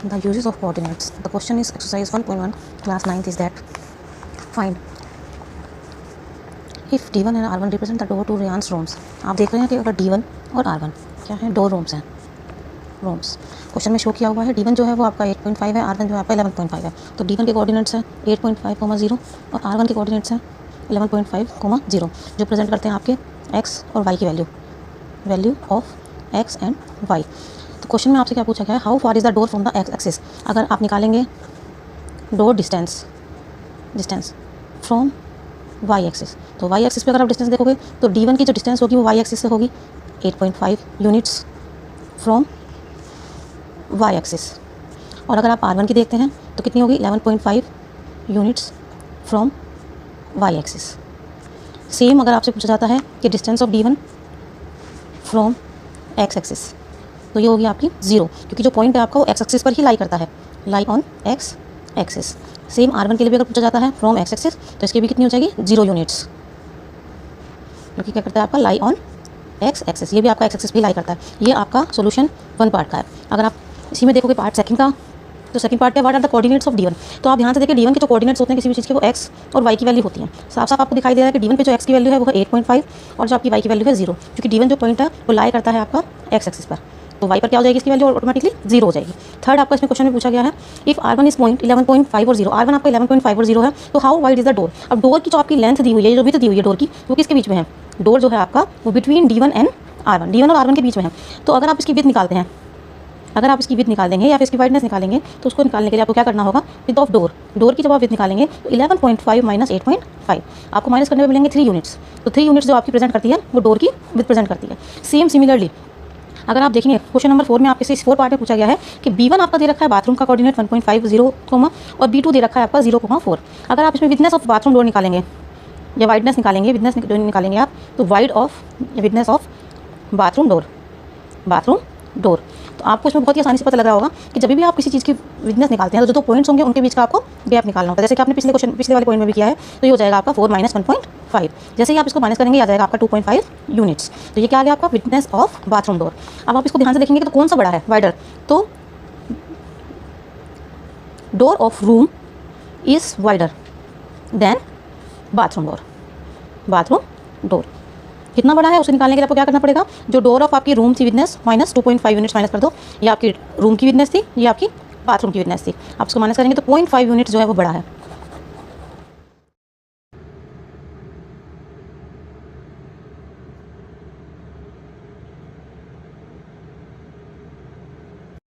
The uses of coordinates. The question is exercise 1.1 class 9th is that find if D1 and R1 represent the door to Ryan's rooms. आप देख रहे हैं कि अगर D1 और R1 क्या है, डोर रूम्स हैं, रूम्स। क्वेश्चन में शो किया हुआ है D1 जो है वो आपका 8.5 है, R1 जो है आपका 11.5 है। तो D1 के कोऑर्डिनेट्स हैं 8.5, 0 और R1 के कोऑर्डिनेट्स हैं 11.5, 0 जो प्रेजेंट करते हैं आपके x और y की value of x and y। तो क्वेश्चन में आपसे क्या पूछा गया है, how far is the door from the x axis. अगर आप निकालेंगे door distance from y axis, तो y एक्सिस पे अगर आप डिस्टेंस देखोगे तो D1 की जो डिस्टेंस होगी वो y एक्सिस से होगी 8.5 यूनिट्स फ्रॉम y एक्सिस। और अगर आप R1 की देखते हैं तो कितनी होगी 11.5 units from y axis. Same अगर आपसे पूछा जाता है कि distance of D1 from x axis, तो ये होगी आपकी 0, क्योंकि जो पॉइंट है आपका वो x एक्सिस पर ही लाई करता है, lie on x axis. Same R1 के लिए भी अगर पूछा जाता है फ्रॉम x एक्सिस तो इसकी भी कितनी हो जाएगी 0 यूनिट्स, क्योंकि क्या करता है आपका लाई ऑन x एक्सिस, ये भी आपका x एक्सिस भी लाई करता है। ये आपका सोल्यूशन 1 पार्ट का है। अगर आप इसी में देखोगे पार्ट सेकंड का, तो सेकंड पार्ट है what are the coordinates of D1। तो आप ध्यान से देखिए D1 के जो कोऑर्डिनेट्स होते हैं किसी भी चीज़ के वो x और y की वैल्यू होती हैं। साफ साफ आपको दिखाई दे रहा है कि D1 पे जो x की वैल्यू है वो है 8.5 और जो आपकी y की वैल्यू है 0, क्योंकि D1 जो पॉइंट है वो लाई करता है आपका x एक्सिस पर, तो y पर क्या हो जाएगी इसकी वैल्यू ऑटोमेटिकली 0 हो जाएगी। थर्ड आपका इसमें क्वेश्चन में पूछा गया है इफ R1 इज पॉइंट 11.5 और 0, R1 आपका 11.5 और 0 है, तो how wide is the door. अब डोर की जो आपकी लेंथ दी हुई है, जो विड्थ दी हुई है डोर की, वो किसके बीच में है, डोर जो है आपका वो between D1 and R1, D1 और R1 के बीच में है। तो अगर आप इसकी विड्थ निकालते हैं, अगर आप इसकी विड्थ निकाल देंगे या फिर इसकी वाइडनेस निकालेंगे, तो उसको निकालने के लिए आपको क्या करना होगा, विड्थ ऑफ डोर की जब आप विड्थ निकालेंगे तो 11.5 माइनस 8.5 आपको माइनस करने में मिलेंगे 3 यूनिट्स। तो 3 यूनिट्स जो आपकी प्रेजेंट करती है वो डोर की विड्थ प्रेजेंट करती है। सेम सिमिलरली अगर आप देखेंगे क्वेश्चन नंबर 4 में आपके इस 4 पार्ट में पूछा गया है कि B1 आपका दे रखा है बाथरूम का कोऑर्डिनेट 1.50, और B2 दे रखा है आपका 0,4। अगर आप इसमें विडनेस ऑफ बाथरूम डोर निकालेंगे या वाइडनेस निकालेंगे, निकालेंगे आप, तो wide of widthness of bathroom door, तो आपको इसमें बहुत ही आसानी से पता लग रहा होगा कि जब भी आप किसी चीज़ की विडनेस निकालते हैं तो जो 2 पॉइंट्स होंगे उनके बीच का आपको गैप निकालना होता है। जैसे कि आपने पिछले वाले पॉइंट में भी किया है, तो ये हो जाएगा आपका 4 माइनस 1.5। जैसे ही आप इसको माइनस करेंगे आ जाएगा आपका 2.5 यूनिट्स। तो ये क्या आ गया आपका विडनेस ऑफ बाथरूम डोर। अब आप इसको ध्यान से देखेंगे कि तो कौन सा बड़ा है, वाइडर, तो door of room is wider than bathroom door कितना बड़ा है उसे निकालने के लिए आपको क्या करना पड़ेगा, जो डोर ऑफ आपकी रूम थी विडनेस माइनस 2.5 यूनिट्स माइनस कर दो, ये आपकी रूम की विडनेस थी, ये आपकी बाथरूम की विडनेस थी, आप उसको माइनस करेंगे तो 0.5 यूनिट जो है वो बड़ा है।